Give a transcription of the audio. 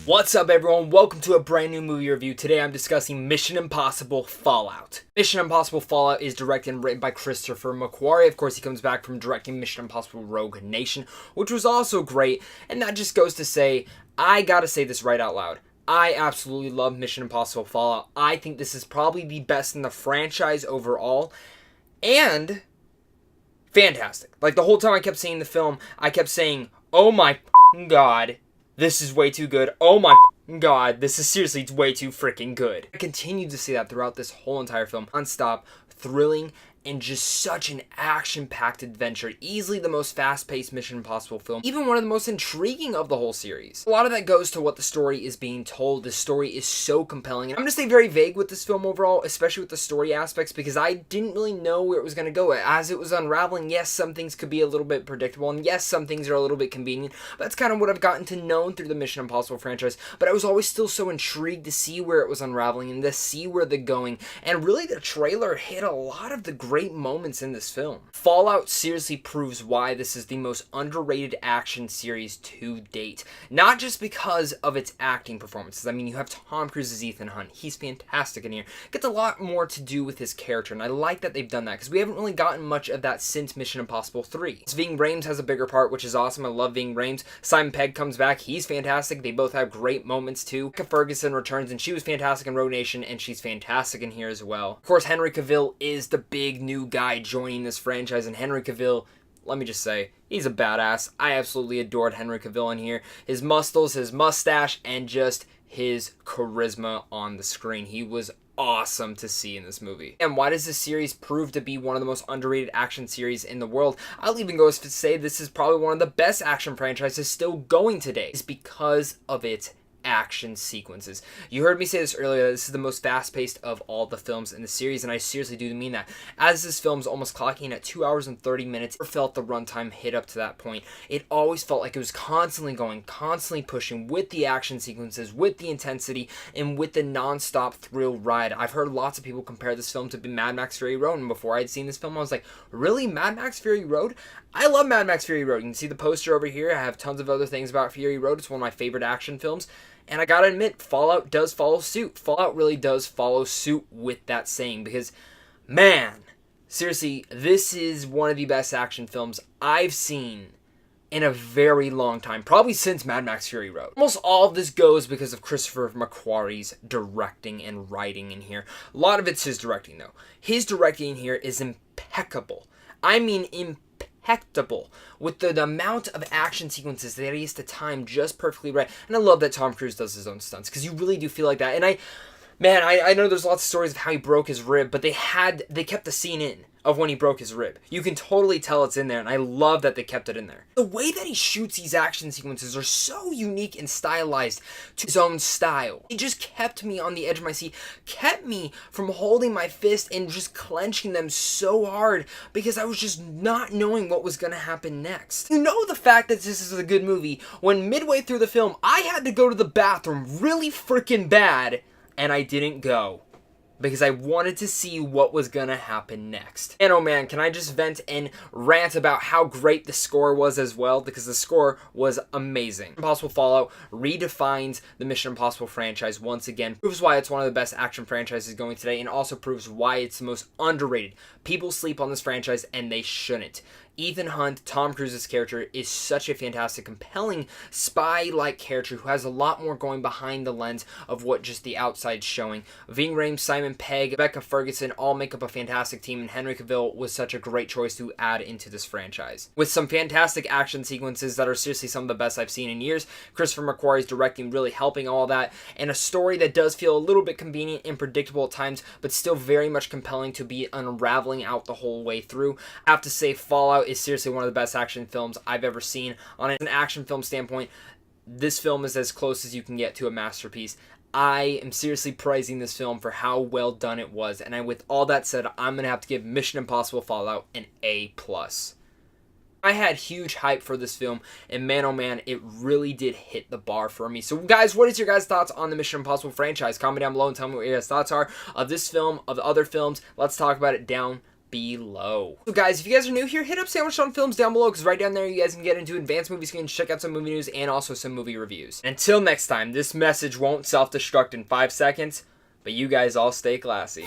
What's up everyone, welcome to a brand new movie review. Today I'm discussing Mission Impossible Fallout. Mission Impossible Fallout is directed and written by Christopher McQuarrie. Of course, he comes back from directing Mission Impossible Rogue Nation, which was also great, and that just goes to say, I gotta say this right out loud. I absolutely love Mission Impossible Fallout. I think this is probably the best in the franchise overall, and fantastic. Like, the whole time I kept seeing the film, I kept saying, oh my god, this is way too good. Oh my god, this is seriously way too freaking good. I continued to see that throughout this whole entire film. Non-stop, thrilling, and just such an action-packed adventure. Easily the most fast-paced Mission Impossible film. Even one of the most intriguing of the whole series. A lot of that goes to what the story is being told. The story is so compelling. And I'm going to stay very vague with this film overall, especially with the story aspects, because I didn't really know where it was going to go. As it was unraveling, yes, some things could be a little bit predictable, and yes, some things are a little bit convenient. But that's kind of what I've gotten to know through the Mission Impossible franchise. But I was always still so intrigued to see where it was unraveling and to see where they're going. And really, the trailer hit a lot of the great moments in this film. Fallout seriously proves why this is the most underrated action series to date. Not just because of its acting performances. I mean, you have Tom Cruise as Ethan Hunt. He's fantastic in here. Gets a lot more to do with his character, and I like that they've done that, because we haven't really gotten much of that since Mission Impossible 3. Ving Rhames has a bigger part, which is awesome. I love Ving Rhames. Simon Pegg comes back. He's fantastic. They both have great moments, too. Ferguson returns, and she was fantastic in Rogue Nation, and she's fantastic in here as well. Of course, Henry Cavill is the big new guy joining this franchise, and Henry Cavill, let me just say, he's a badass. I absolutely adored Henry Cavill in here. His muscles, his mustache, and just his charisma on the screen. He was awesome to see in this movie. And why does this series prove to be one of the most underrated action series in the world? I'll even go as to say this is probably one of the best action franchises still going today. It's because of its action sequences. You heard me say this earlier, this is the most fast-paced of all the films in the series, and I seriously do mean that. As this film's almost clocking at 2 hours and 30 minutes, I never felt the runtime hit up to that point. It always felt like it was constantly going, constantly pushing with the action sequences, with the intensity, and with the non-stop thrill ride. I've heard lots of people compare this film to Mad Max Fury Road, and before I'd seen this film, I was like, really? Mad Max Fury Road? I love Mad Max Fury Road. You can see the poster over here. I have tons of other things about Fury Road. It's one of my favorite action films. And I gotta admit, Fallout does follow suit. Fallout really does follow suit with that saying, because, man, seriously, this is one of the best action films I've seen in a very long time, probably since Mad Max Fury Road. Almost all of this goes because of Christopher McQuarrie's directing and writing in here. A lot of it's his directing, though. His directing here is impeccable. I mean impeccable. With the amount of action sequences that he has to time just perfectly right. And I love that Tom Cruise does his own stunts, because you really do feel like that. And I know there's lots of stories of how he broke his rib, but they kept the scene in of when he broke his rib. You can totally tell it's in there, and I love that they kept it in there. The way that he shoots these action sequences are so unique and stylized to his own style. He just kept me on the edge of my seat, kept me from holding my fist and just clenching them so hard, because I was just not knowing what was going to happen next. You know the fact that this is a good movie when midway through the film, I had to go to the bathroom really freaking bad, and I didn't go, because I wanted to see what was gonna happen next. And oh man, can I just vent and rant about how great the score was as well, because the score was amazing. Impossible Fallout redefines the Mission Impossible franchise once again, proves why it's one of the best action franchises going today, and also proves why it's the most underrated. People sleep on this franchise, and they shouldn't. Ethan Hunt, Tom Cruise's character, is such a fantastic, compelling, spy-like character who has a lot more going behind the lens of what just the outside's showing. Ving Rhames, Simon Pegg, Rebecca Ferguson all make up a fantastic team, and Henry Cavill was such a great choice to add into this franchise. With some fantastic action sequences that are seriously some of the best I've seen in years, Christopher McQuarrie's directing really helping all that, and a story that does feel a little bit convenient and predictable at times, but still very much compelling to be unraveling out the whole way through. I have to say, Fallout is seriously one of the best action films I've ever seen. On an action film standpoint, this film is as close as you can get to a masterpiece. I am seriously praising this film for how well done it was, and with all that said, I'm going to have to give Mission Impossible Fallout an A+. I had huge hype for this film, and man oh man, it really did hit the bar for me. So guys, what is your guys' thoughts on the Mission Impossible franchise? Comment down below and tell me what your guys' thoughts are of this film, of the other films. Let's talk about it down below. So guys, if you guys are new here, hit up Sandwich on Films down below, because right down there you guys can get into advanced movie screens, check out some movie news, and also some movie reviews. Until next time, this message won't self-destruct in 5 seconds, but you guys all stay classy.